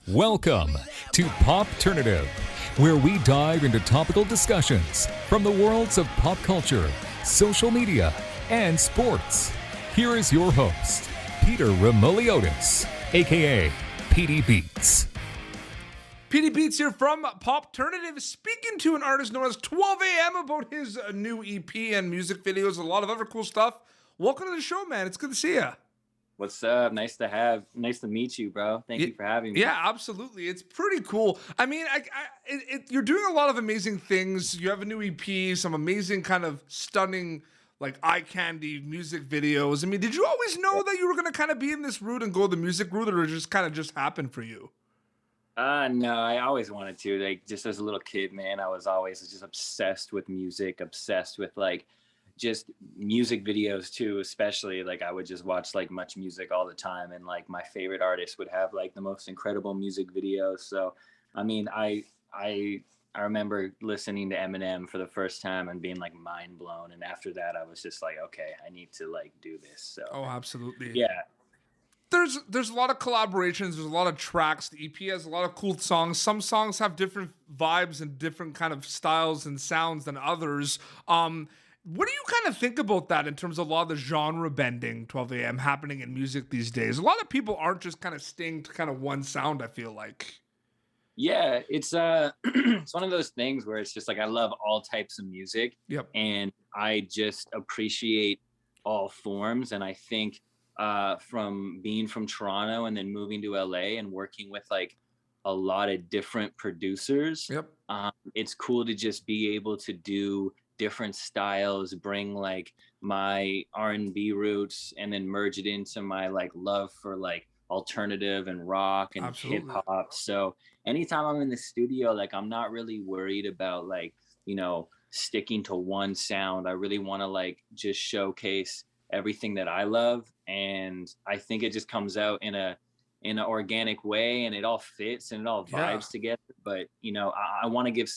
Welcome to Popternative, where we dive into topical discussions from the worlds of pop culture, social media, and sports. Here is your host, Peter Remoliotis, aka PD Beats. PD Beats here from Popternative, speaking to an artist known as 12 a.m. about his new EP and music videos, a lot of other cool stuff. Welcome to the show, man. It's good to see you. What's up? Nice to meet you, bro. Thank you for having me. Yeah, absolutely. It's pretty cool. I mean, you're doing a lot of amazing things. You have a new EP, some amazing kind of stunning, like eye candy music videos. I mean, did you always know that you were going to kind of be in this route and go the music route, or it just kind of just happened for you? No, I always wanted to. Like, just as a little kid, man, I was always just obsessed with music, obsessed with like just music videos too, especially. Like, I would just watch like Much Music all the time, and like my favorite artists would have like the most incredible music videos. So I mean, I remember listening to Eminem for the first time and being like mind blown, and after that I was just like, okay, I need to like do this. So Oh, absolutely. yeah. There's a lot of collaborations, there's a lot of tracks. The EP has a lot of cool songs. Some songs have different vibes and different kind of styles and sounds than others. What do you kind of think about that in terms of a lot of the genre bending 12 a.m. happening in music these days? A lot of people aren't just kind of staying to kind of one sound, I feel like. Yeah, it's it's one of those things where it's just like I love all types of music. Yep. And I just appreciate all forms. And I think from being from Toronto and then moving to LA and working with like a lot of different producers, Yep. it's cool to just be able to do different styles, bring like my R&B roots and then merge it into my like love for like alternative and rock and hip Absolutely. hop. So anytime I'm in the studio, like I'm not really worried about like, sticking to one sound. I really want to like just showcase everything that I love. And I think it just comes out in an organic way, and it all fits and it all Yeah. vibes together. But I want to give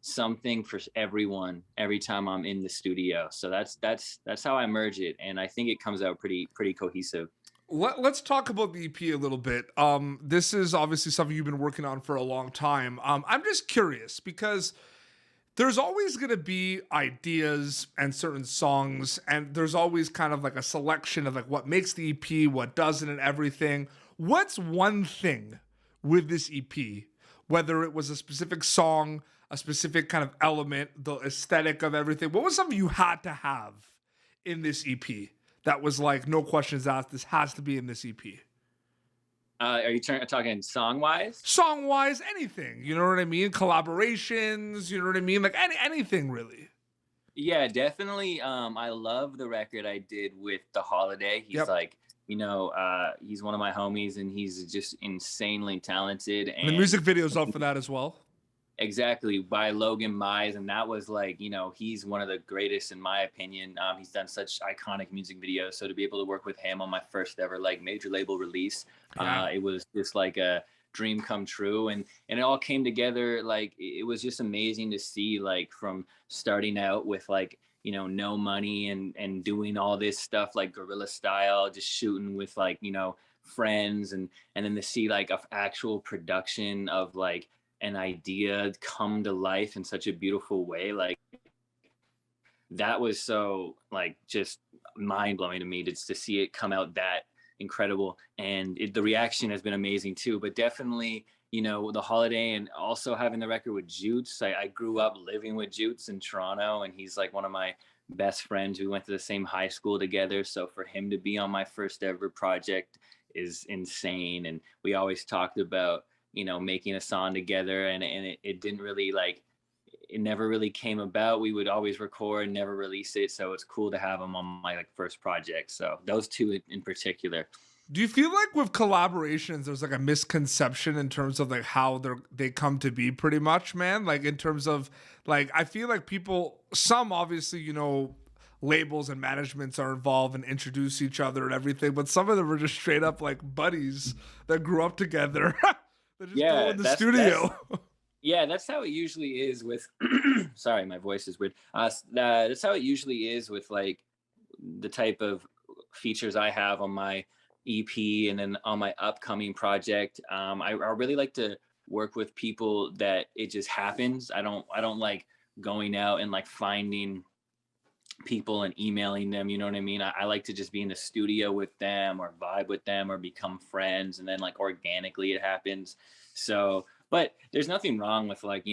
something for everyone every time I'm in the studio. So that's how I merge it. And I think it comes out pretty cohesive. Let's talk about the EP a little bit. This is obviously something you've been working on for a long time. I'm just curious because there's always going to be ideas and certain songs, and there's always kind of like a selection of like what makes the EP, what doesn't, and everything. What's one thing with this EP, whether it was a specific song, a specific kind of element, the aesthetic of everything? What was something you had to have in this EP that was like, no questions asked, this has to be in this EP? Are you talking song wise? Song wise, anything, you know what I mean? Collaborations, you know what I mean? Like anything really. Yeah, definitely. I love the record I did with The Holiday. He's Yep. like, he's one of my homies, and he's just insanely talented. And And the music video's up for that as well. exactly, by Logan Mize, and that was like, he's one of the greatest in my opinion. He's done such iconic music videos, so to be able to work with him on my first ever like major label release, Yeah. it was just like a dream come true. And it all came together. Like, it was just amazing to see, like, from starting out with like no money and doing all this stuff like guerrilla style, just shooting with like friends, and then to see like a actual production of like an idea come to life in such a beautiful way. Like, that was so like just mind blowing to me, just to see it come out that incredible. And the reaction has been amazing too. But definitely, The Holiday, and also having the record with Jutes. I grew up living with Jutes in Toronto, and he's like one of my best friends. We went to the same high school together. So for him to be on my first ever project is insane. And we always talked about making a song together, and it didn't really like, it never really came about. We would always record and never release it. So it's cool to have them on my like first project. So those two in particular. Do you feel like with collaborations, there's like a misconception in terms of like how they come to be pretty much, man? Like in terms of like, I feel like some obviously, labels and managements are involved and introduce each other and everything, but some of them are just straight up like buddies that grew up together. They just go in the studio. Yeah, that's how it usually is with sorry, my voice is weird. That's how it usually is with like the type of features I have on my EP and then on my upcoming project, I really like to work with people that it just happens. I don't like going out and like finding people and emailing them, you know what I mean? I like to just be in the studio with them or vibe with them or become friends, and then like organically it happens. So but there's nothing wrong with like,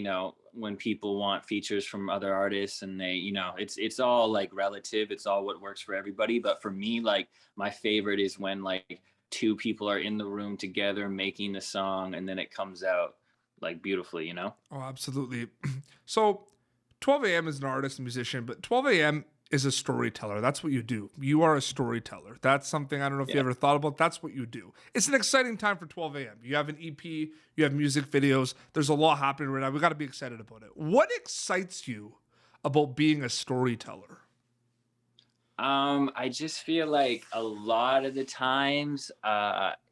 when people want features from other artists, and they, it's all like relative, it's all what works for everybody. But for me, like, my favorite is when like two people are in the room together making the song, and then it comes out like beautifully. Oh, absolutely. So 12 a.m. is an artist and musician, but 12 a.m. is a storyteller. That's what you do. You are a storyteller. That's something I don't know if you Yeah. ever thought about. That's what you do. It's an exciting time for 12 a.m. You have an EP, you have music videos. There's a lot happening right now. We got to be excited about it. What excites you about being a storyteller? I just feel like a lot of the times,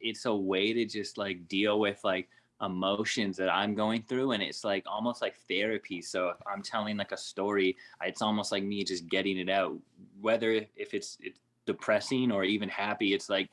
it's a way to just like deal with like emotions that I'm going through, and it's like almost like therapy. So if I'm telling like a story, it's almost like me just getting it out, whether if it's depressing or even happy. It's like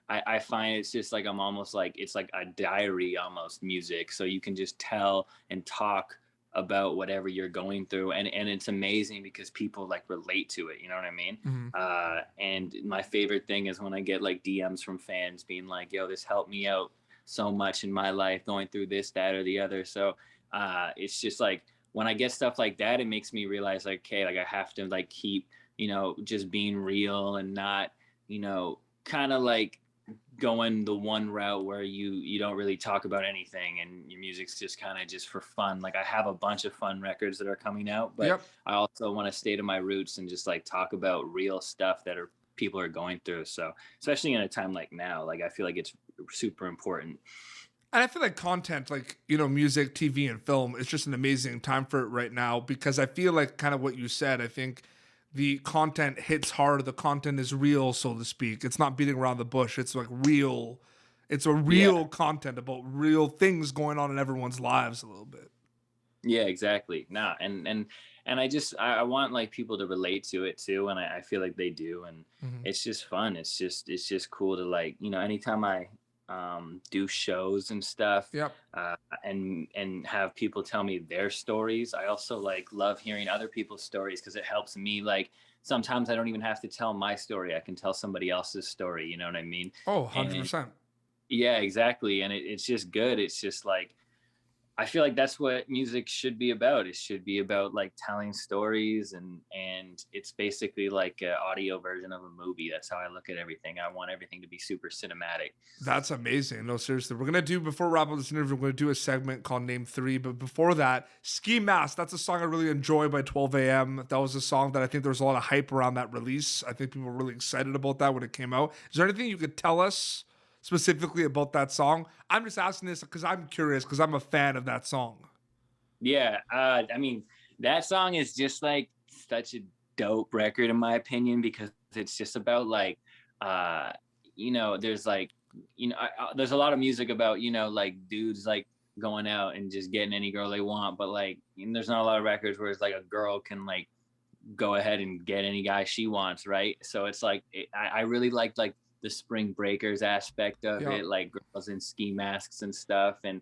I find it's just like I'm almost like it's like a diary almost music. So you can just tell and talk about whatever you're going through, and it's amazing because people like relate to it, you know what I mean? Mhm. And my favorite thing is when I get like DMs from fans being like, yo, this helped me out so much in my life going through this, that, or the other. So it's just like when I get stuff like that, it makes me realize like, okay, like I have to like keep, just being real and not, kind of like going the one route where you don't really talk about anything and your music's just kind of just for fun. Like I have a bunch of fun records that are coming out, but Yep. I also want to stay to my roots and just like talk about real stuff that are people are going through. So especially in a time like now, like I feel like it's super important. And I feel like content, like, music, TV, and film is just an amazing time for it right now because I feel like kind of what you said. I think the content hits hard. The content is real, so to speak. It's not beating around the bush. It's like real. It's a Yeah. real content about real things going on in everyone's lives a little bit. Yeah, exactly. Nah, and I want like people to relate to it too, and I feel like they do, and Mhm. it's just fun. It's just cool to like, anytime I do shows and stuff, Yep. and have people tell me their stories. I also like love hearing other people's stories because it helps me like sometimes I don't even have to tell my story. I can tell somebody else's story, you know what I mean? Oh, And 100%. yeah, exactly. And it's just good. It's just like I feel like that's what music should be about. It should be about like telling stories, and it's basically like an audio version of a movie. That's how I look at everything. I want everything to be super cinematic. That's amazing. No, seriously. We're gonna do before we wrap up this interview, we're gonna do a segment called Name Three. But before that, Ski Mask. That's a song I really enjoy by 12 a.m. That was a song that I think there was a lot of hype around that release. I think people were really excited about that when it came out. Is there anything you could tell us specifically about that song? I'm just asking this because I'm curious because I'm a fan of that song. Yeah, I mean, that song is just like such a dope record in my opinion because it's just about like, uh, there's like, there's a lot of music about like dudes like going out and just getting any girl they want, but like, there's not a lot of records where it's like a girl can like go ahead and get any guy she wants, right? So it's like I really liked like the Spring Breakers aspect of Yeah. it, like girls in ski masks and stuff, and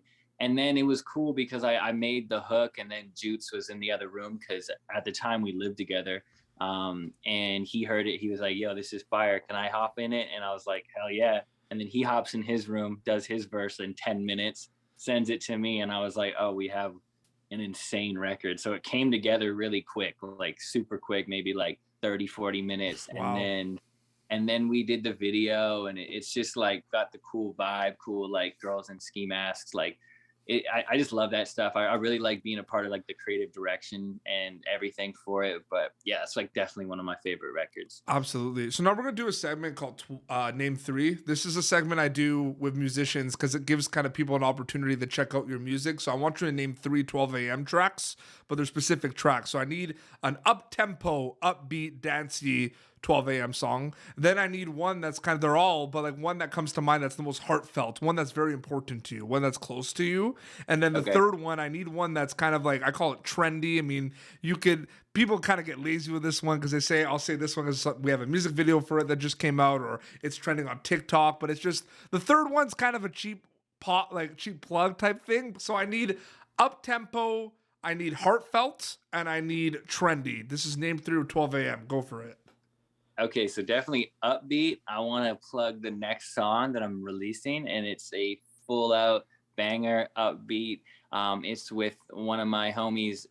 then it was cool because I made the hook, and then Jutes was in the other room because at the time we lived together, and he heard it. He was like, "Yo, this is fire! Can I hop in it?" And I was like, "Hell yeah!" And then he hops in his room, does his verse in 10 minutes, sends it to me, and I was like, "Oh, we have an insane record." So it came together really quick, like super quick, maybe like 30, 40 minutes. Wow. And then we did the video, and it's just like got the cool vibe, cool like girls in ski masks. Like I just love that stuff. I really like being a part of like the creative direction and everything for it. But yeah, it's like definitely one of my favorite records. Absolutely. So now we're gonna do a segment called Name Three. This is a segment I do with musicians because it gives kind of people an opportunity to check out your music. So I want you to name 12 a.m. tracks, but they're specific tracks. So I need an up tempo, upbeat, dancey 12 a.m. song. Then I need one that's kind of, they're all, but like one that comes to mind that's the most heartfelt, one that's very important to you, one that's close to you. And then the Okay. third one, I need one that's kind of like, I call it trendy. I mean, people kind of get lazy with this one because they say, I'll say this one is, we have a music video for it that just came out, or it's trending on TikTok, but it's just, the third one's kind of a cheap pop, like cheap plug type thing. So I need up tempo, I need heartfelt, and I need trendy. This is named through 12 a.m. Go for it. Okay, so definitely upbeat. I want to plug the next song that I'm releasing, and it's a full out banger, upbeat. It's with one of my homies,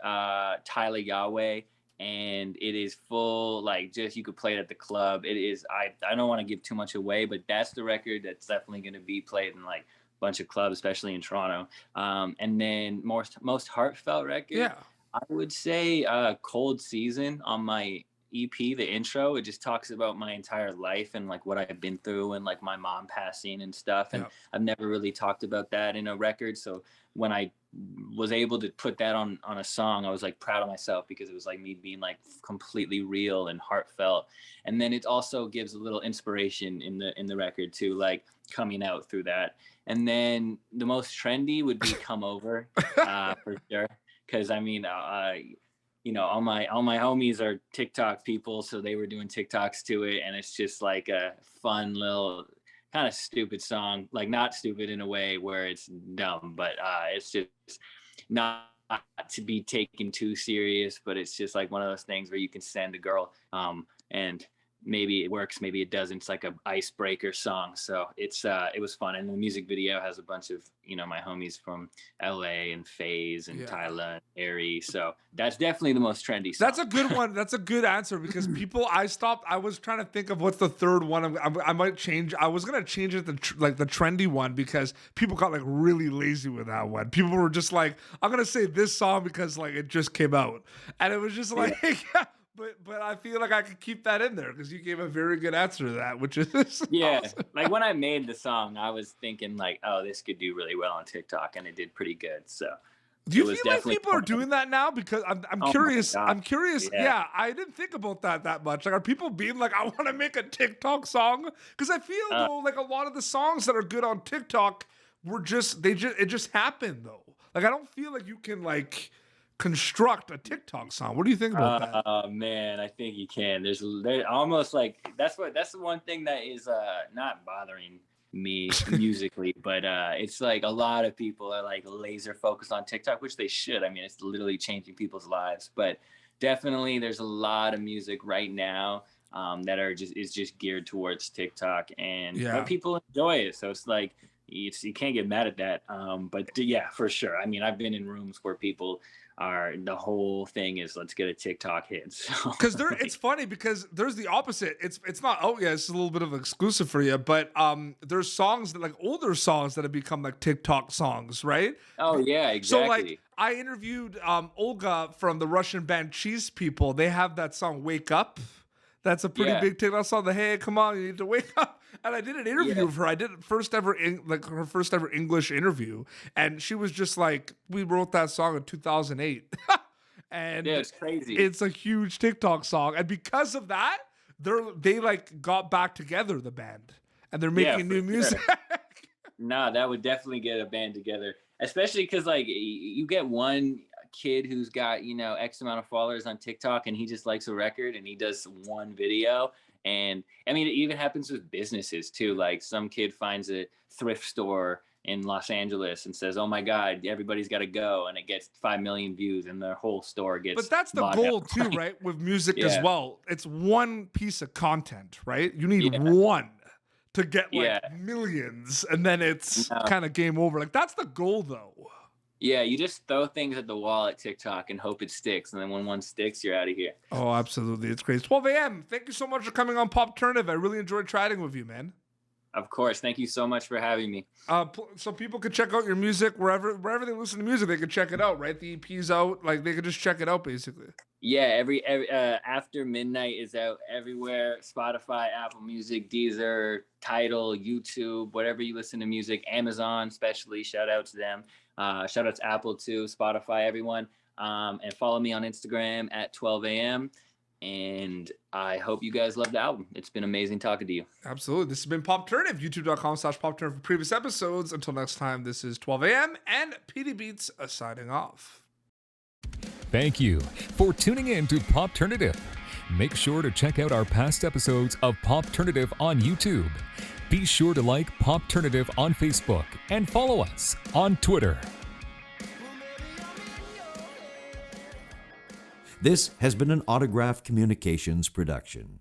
Tyler Yahweh, and it is full, like, just you could play it at the club. It is, I don't want to give too much away, but that's the record that's definitely going to be played in like a bunch of clubs, especially in Toronto. And then most heartfelt record, Yeah. I would say Cold Season on my EP, the intro. It just talks about my entire life and like what I've been through and like my mom passing and stuff. And Yeah. I've never really talked about that in a record. So when I was able to put that on a song, I was like proud of myself because it was like me being like completely real and heartfelt. And then it also gives a little inspiration in the record too, like coming out through that. And then the most trendy would be Come Over, for sure. Cause I mean, you know, all my homies are TikTok people, so they were doing TikToks to it, and it's just like a fun little kind of stupid song, like not stupid in a way where it's dumb, but it's just not to be taken too serious, but it's just like one of those things where you can send a girl, and maybe it works, maybe it doesn't. It's like a icebreaker song, so it was fun. And the music video has a bunch of, you know, my homies from LA and FaZe and Tyler and Ari, so that's definitely the most trendy song. That's a good one. That's a good answer because I was trying to think of what's the third one. I might change. I was going to change it to like the trendy one because people got like really lazy with that one. People were just like, I'm going to say this song because like it just came out. And it was just like, But I feel like I could keep that in there because you gave a very good answer to that, which is awesome. Like when I made the song, I was thinking like, oh, this could do really well on TikTok, and it did pretty good. So do you feel like people are doing that now? Because I'm curious. I'm curious. Yeah, I didn't think about that much. Like, are people being like, I want to make a TikTok song? Because I feel though like a lot of the songs that are good on TikTok it just happened though. Like I don't feel like you can like construct a TikTok song. What do you think about that? Oh man, I think you can. There's almost like that's the one thing that is not bothering me musically, but it's like a lot of people are like laser focused on TikTok, which they should. I mean, it's literally changing people's lives. But definitely, there's a lot of music right now that is just geared towards TikTok, and but people enjoy it. So it's like you can't get mad at that. But yeah, for sure. I mean, I've been in rooms where people the whole thing is let's get a TikTok hit. Because it's funny because there's the opposite. It's not out yet. It's a little bit of an exclusive for you, but there's songs that like older songs that have become like TikTok songs, right? Oh yeah, exactly. So like I interviewed Olga from the Russian band Cheese People. They have that song "Wake Up." That's a pretty big TikTok song. The hey, come on, you need to wake up. And I did an interview with her. I did her first ever English interview, and she was just like, "We wrote that song in 2008." And it's crazy. It's a huge TikTok song, and because of that, they like got back together, the band, and they're making new music. No, that would definitely get a band together, especially because like you get one kid who's got, you know, X amount of followers on TikTok and he just likes a record and he does one video. And I mean, it even happens with businesses too. Like some kid finds a thrift store in Los Angeles and says, oh my God, everybody's got to go. And it gets 5 million views and their whole store gets. But that's the goal too, right? With music as well. It's one piece of content, right? You need one to get like millions, and then it's kind of game over. Like that's the goal though. Yeah, you just throw things at the wall at TikTok and hope it sticks. And then when one sticks, you're out of here. Oh, absolutely. It's great. 12 a.m. Thank you so much for coming on Popternative. I really enjoyed chatting with you, man. Of course. Thank you so much for having me. So people can check out your music wherever they listen to music. They can check it out, right? The EP's out. Like they could just check it out, basically. Yeah, every After Midnight is out everywhere. Spotify, Apple Music, Deezer, Tidal, YouTube, whatever you listen to music. Amazon, especially. Shout out to them. Shout out to Apple too, Spotify, everyone. And follow me on Instagram at 12 a.m. And I hope you guys love the album. It's been amazing talking to you. Absolutely. This has been Popternative, youtube.com/Popternative for previous episodes. Until next time, this is 12 a.m. and PD Beats signing off. Thank you for tuning in to Popternative. Make sure to check out our past episodes of Popternative on YouTube. Be sure to like Popternative on Facebook and follow us on Twitter. This has been an Autograph Communications production.